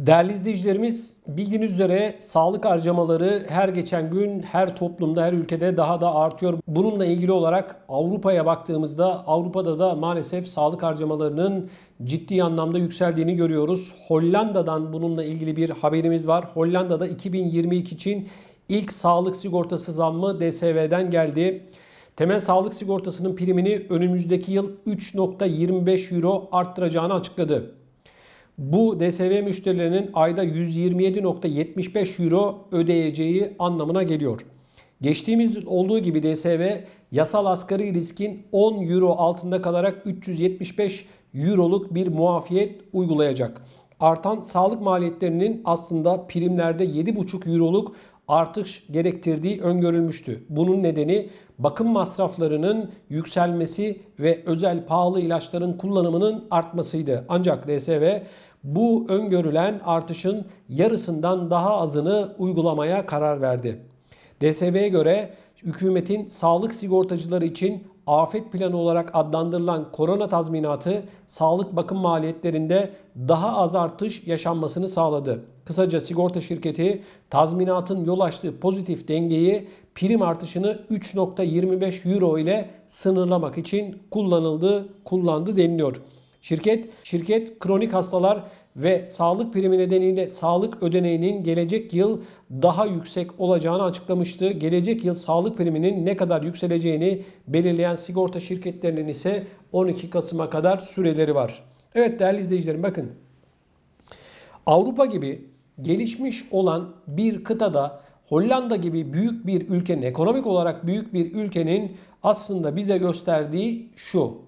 Değerli izleyicilerimiz, bildiğiniz üzere sağlık harcamaları her geçen gün her toplumda, her ülkede daha da artıyor. Bununla ilgili olarak Avrupa'ya baktığımızda Avrupa'da da maalesef sağlık harcamalarının ciddi anlamda yükseldiğini görüyoruz. Hollanda'dan bununla ilgili bir haberimiz var. Hollanda'da 2022 için ilk sağlık sigortası zammı DSV'den geldi. Temel sağlık sigortasının primini önümüzdeki yıl 3,25 euro arttıracağını açıkladı. Bu DSV müşterilerinin ayda 127,75 euro ödeyeceği anlamına geliyor. Geçtiğimiz yıl olduğu gibi DSV yasal asgari riskin 10 euro altında kalarak 375 euroluk bir muafiyet uygulayacak. Artan sağlık maliyetlerinin aslında primlerde 7,5 euroluk artış gerektirdiği öngörülmüştü. Bunun nedeni bakım masraflarının yükselmesi ve özel pahalı ilaçların kullanımının artmasıydı. Ancak DSV bu öngörülen artışın yarısından daha azını uygulamaya karar verdi. DSV'ye göre hükümetin sağlık sigortacıları için afet planı olarak adlandırılan korona tazminatı sağlık bakım maliyetlerinde daha az artış yaşanmasını sağladı. Kısaca sigorta şirketi tazminatın yol açtığı pozitif dengeyi prim artışını 3,25 euro ile sınırlamak için kullandı deniliyor. Şirket kronik hastalar ve sağlık primi nedeniyle sağlık ödeneğinin gelecek yıl daha yüksek olacağını açıklamıştı. Gelecek yıl sağlık priminin ne kadar yükseleceğini belirleyen sigorta şirketlerinin ise 12 Kasım'a kadar süreleri var. Evet değerli izleyicilerim, bakın. Avrupa gibi gelişmiş olan bir kıtada Hollanda gibi büyük bir ülkenin, ekonomik olarak büyük bir ülkenin aslında bize gösterdiği şu: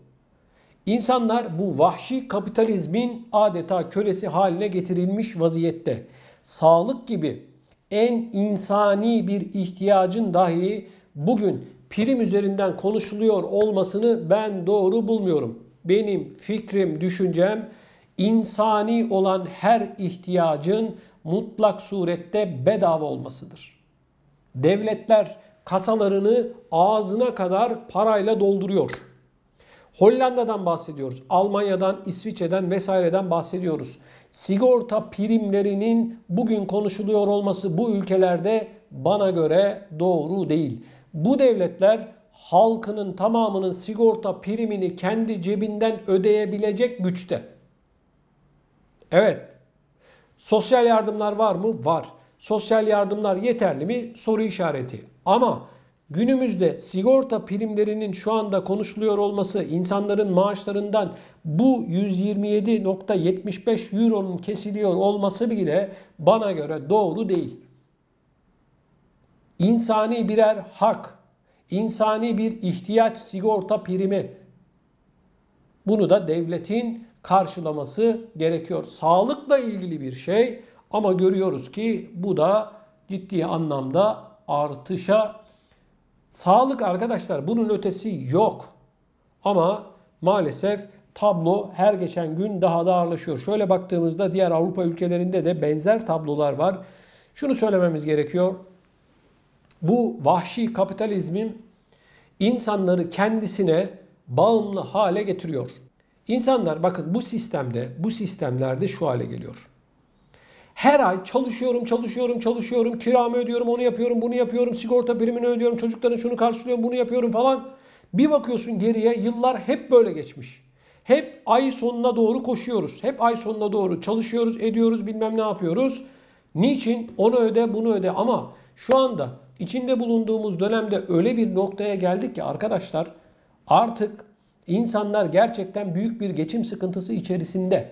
İnsanlar bu vahşi kapitalizmin adeta kölesi haline getirilmiş vaziyette. Sağlık gibi en insani bir ihtiyacın dahi bugün prim üzerinden konuşuluyor olmasını ben doğru bulmuyorum. Benim fikrim, düşüncem, insani olan her ihtiyacın mutlak surette bedava olmasıdır. Devletler kasalarını ağzına kadar parayla dolduruyor. Hollanda'dan bahsediyoruz. Almanya'dan, İsviçre'den vesaireden bahsediyoruz. Sigorta primlerinin bugün konuşuluyor olması bu ülkelerde bana göre doğru değil. Bu devletler halkının tamamının sigorta primini kendi cebinden ödeyebilecek güçte. Evet. Sosyal yardımlar var mı? Var. Sosyal yardımlar yeterli mi? Soru işareti. Ama günümüzde sigorta primlerinin şu anda konuşuluyor olması, insanların maaşlarından bu 127,75 euronun kesiliyor olması bile bana göre doğru değil. İnsani birer hak, insani bir ihtiyaç sigorta primi. Bunu da devletin karşılaması gerekiyor. Sağlıkla ilgili bir şey ama görüyoruz ki bu da ciddi anlamda artışa. Sağlık arkadaşlar, bunun ötesi yok. Ama maalesef tablo her geçen gün daha da ağırlaşıyor. Şöyle baktığımızda diğer Avrupa ülkelerinde de benzer tablolar var. Şunu söylememiz gerekiyor. Bu vahşi kapitalizmin insanları kendisine bağımlı hale getiriyor. İnsanlar bakın bu sistemlerde şu hale geliyor. Her ay çalışıyorum, kiramı ödüyorum, onu yapıyorum, bunu yapıyorum, sigorta primini ödüyorum, çocukların şunu karşılıyorum, bunu yapıyorum falan. Bir bakıyorsun geriye, yıllar hep böyle geçmiş. Hep ay sonuna doğru koşuyoruz. Hep ay sonuna doğru çalışıyoruz, ediyoruz, bilmem ne yapıyoruz. Niçin? Onu öde, bunu öde. Ama şu anda içinde bulunduğumuz dönemde öyle bir noktaya geldik ki arkadaşlar, artık insanlar gerçekten büyük bir geçim sıkıntısı içerisinde.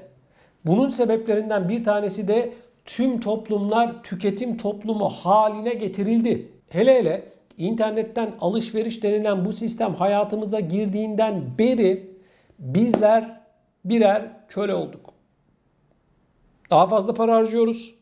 Bunun sebeplerinden bir tanesi de tüm toplumlar tüketim toplumu haline getirildi. Hele internetten alışveriş denilen bu sistem hayatımıza girdiğinden beri bizler birer köle olduk. Daha fazla para harcıyoruz.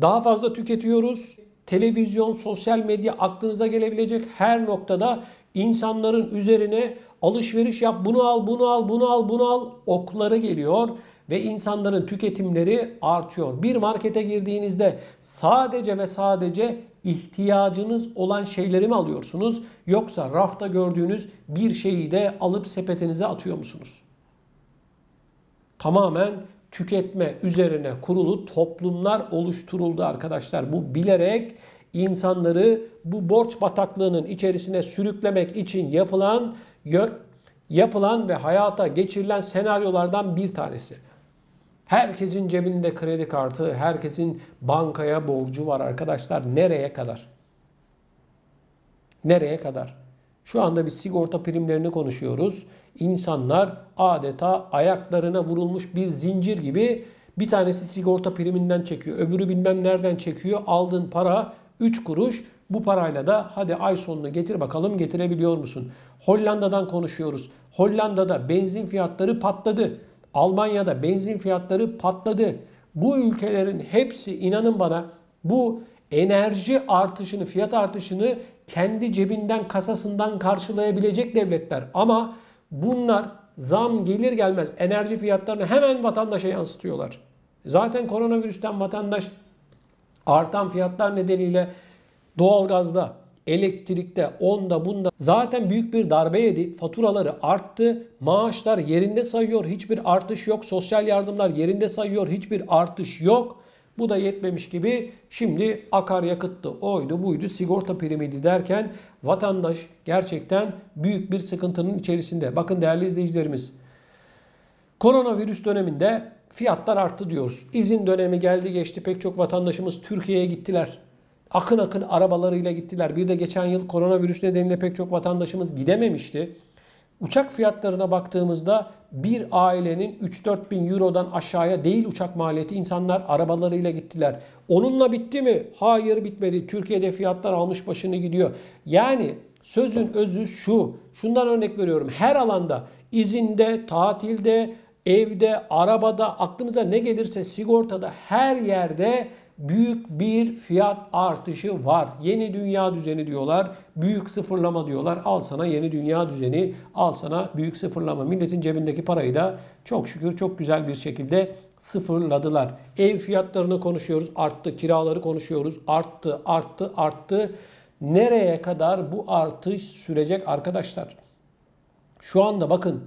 Daha fazla tüketiyoruz. Televizyon, sosyal medya, aklınıza gelebilecek her noktada insanların üzerine alışveriş yap, bunu al, bunu al, bunu al, bunu al okları geliyor. Ve insanların tüketimleri artıyor. Bir markete girdiğinizde sadece ve sadece ihtiyacınız olan şeyleri mi alıyorsunuz? Yoksa rafta gördüğünüz bir şeyi de alıp sepetinize atıyor musunuz? Tamamen tüketme üzerine kurulu toplumlar oluşturuldu arkadaşlar. Bu bilerek insanları bu borç bataklığının içerisine sürüklemek için yapılan ve hayata geçirilen senaryolardan bir tanesi. Herkesin cebinde kredi kartı, herkesin bankaya borcu var arkadaşlar. Nereye kadar? Nereye kadar? Şu anda biz sigorta primlerini konuşuyoruz. İnsanlar adeta ayaklarına vurulmuş bir zincir gibi bir tanesi sigorta priminden çekiyor. Öbürü bilmem nereden çekiyor. Aldığın para 3 kuruş. Bu parayla da hadi ay sonunu getir bakalım getirebiliyor musun? Hollanda'dan konuşuyoruz. Hollanda'da benzin fiyatları patladı. Almanya'da benzin fiyatları patladı. Bu ülkelerin hepsi inanın bana bu enerji artışını, fiyat artışını kendi cebinden, kasasından karşılayabilecek devletler. Ama bunlar zam gelir gelmez enerji fiyatlarını hemen vatandaşa yansıtıyorlar. Zaten koronavirüsten vatandaş artan fiyatlar nedeniyle doğalgazda, elektrikte, onda bunda zaten büyük bir darbe yedi. Faturaları arttı. Maaşlar yerinde sayıyor. Hiçbir artış yok. Sosyal yardımlar yerinde sayıyor. Hiçbir artış yok. Bu da yetmemiş gibi şimdi akaryakıttı, oydu buydu, sigorta primiydi derken vatandaş gerçekten büyük bir sıkıntının içerisinde. Bakın değerli izleyicilerimiz, koronavirüs döneminde fiyatlar arttı diyoruz. İzin dönemi geldi geçti, pek çok vatandaşımız Türkiye'ye gittiler. Akın akın arabalarıyla gittiler. Bir de geçen yıl koronavirüs nedeniyle pek çok vatandaşımız gidememişti. Uçak fiyatlarına baktığımızda bir ailenin 3-4 bin eurodan aşağıya değil uçak maliyeti, insanlar arabalarıyla gittiler. Onunla bitti mi? Hayır, bitmedi. Türkiye'de fiyatlar almış başını gidiyor. Yani sözün özü şu. Şundan örnek veriyorum. Her alanda, izinde, tatilde, evde, arabada, aklınıza ne gelirse, sigortada, her yerde büyük bir fiyat artışı var. Yeni dünya düzeni diyorlar. Büyük sıfırlama diyorlar. Al sana yeni dünya düzeni, al sana büyük sıfırlama. Milletin cebindeki parayı da çok şükür çok güzel bir şekilde sıfırladılar. Ev fiyatlarını konuşuyoruz. Arttı. Kiraları konuşuyoruz. Arttı, arttı, arttı. Nereye kadar bu artış sürecek arkadaşlar? Şu anda bakın,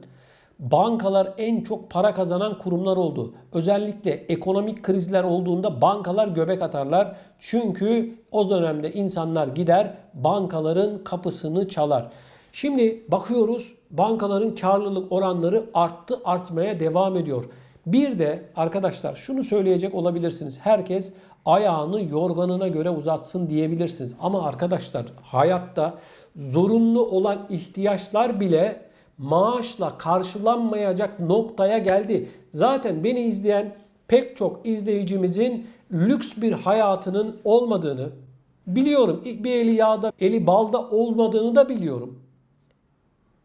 bankalar en çok para kazanan kurumlar oldu. Özellikle ekonomik krizler olduğunda bankalar göbek atarlar. Çünkü o dönemde insanlar gider bankaların kapısını çalar. Şimdi bakıyoruz bankaların karlılık oranları arttı, artmaya devam ediyor. Bir de arkadaşlar şunu söyleyecek olabilirsiniz. Herkes ayağını yorganına göre uzatsın diyebilirsiniz. Ama arkadaşlar hayatta zorunlu olan ihtiyaçlar bile maaşla karşılanmayacak noktaya geldi. Zaten beni izleyen pek çok izleyicimizin lüks bir hayatının olmadığını biliyorum. Bir eli yağda, eli balda olmadığını da biliyorum.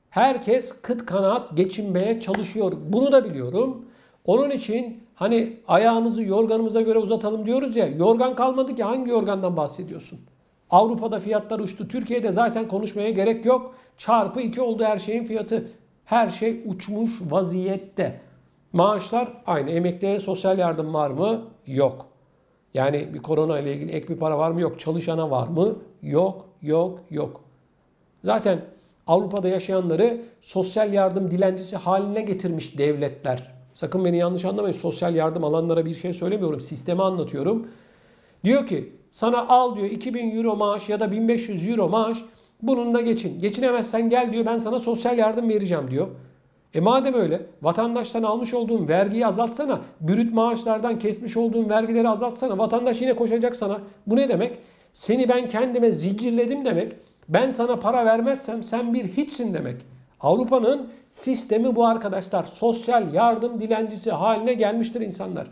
Herkes kıt kanaat geçinmeye çalışıyor. Bunu da biliyorum. Onun için hani ayağımızı yorganımıza göre uzatalım diyoruz ya. Yorgan kalmadı ki, hangi yorgandan bahsediyorsun? Avrupa'da fiyatlar uçtu. Türkiye'de zaten konuşmaya gerek yok. Çarpı 2 oldu her şeyin fiyatı. Her şey uçmuş vaziyette. Maaşlar aynı. Emekliye sosyal yardım var mı? Yok. Yani bir korona ile ilgili ek bir para var mı? Yok. Çalışana var mı? Yok, yok, yok. Zaten Avrupa'da yaşayanları sosyal yardım dilencisi haline getirmiş devletler. Sakın beni yanlış anlamayın. Sosyal yardım alanlara bir şey söylemiyorum. Sistemi anlatıyorum. Diyor ki sana al diyor 2000 euro maaş ya da 1500 euro maaş, bununla geçin. Geçinemezsen gel diyor, ben sana sosyal yardım vereceğim diyor. Madem öyle vatandaştan almış olduğun vergiyi azaltsana. Brüt maaşlardan kesmiş olduğun vergileri azaltsana. Vatandaş yine koşacak sana. Bu ne demek? Seni ben kendime zincirledim demek. Ben sana para vermezsem sen bir hiçsin demek. Avrupa'nın sistemi bu arkadaşlar. Sosyal yardım dilencisi haline gelmiştir insanlar.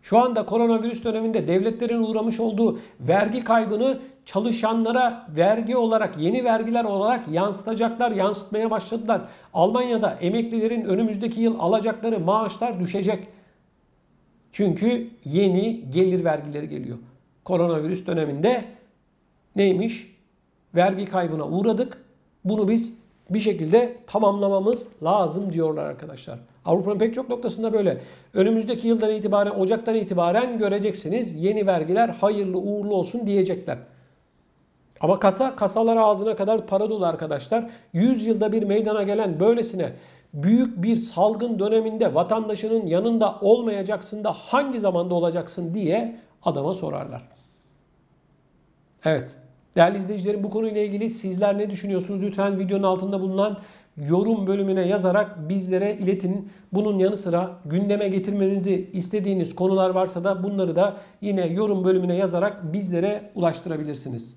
Şu anda koronavirüs döneminde devletlerin uğramış olduğu vergi kaybını çalışanlara vergi olarak, yeni vergiler olarak yansıtacaklar, yansıtmaya başladılar. Almanya'da emeklilerin önümüzdeki yıl alacakları maaşlar düşecek. Çünkü yeni gelir vergileri geliyor. Koronavirüs döneminde neymiş? Vergi kaybına uğradık. Bunu biz bir şekilde tamamlamamız lazım diyorlar arkadaşlar. Avrupa'nın pek çok noktasında böyle. Önümüzdeki yıldan itibaren, Ocak'tan itibaren göreceksiniz yeni vergiler hayırlı uğurlu olsun diyecekler. Ama kasalar ağzına kadar para dolu arkadaşlar. 100 yılda bir meydana gelen böylesine büyük bir salgın döneminde vatandaşının yanında olmayacaksın da hangi zamanda olacaksın diye adama sorarlar. Evet. Değerli izleyicilerim, bu konuyla ilgili sizler ne düşünüyorsunuz? Lütfen videonun altında bulunan yorum bölümüne yazarak bizlere iletin. Bunun yanı sıra gündeme getirmenizi istediğiniz konular varsa da bunları da yine yorum bölümüne yazarak bizlere ulaştırabilirsiniz.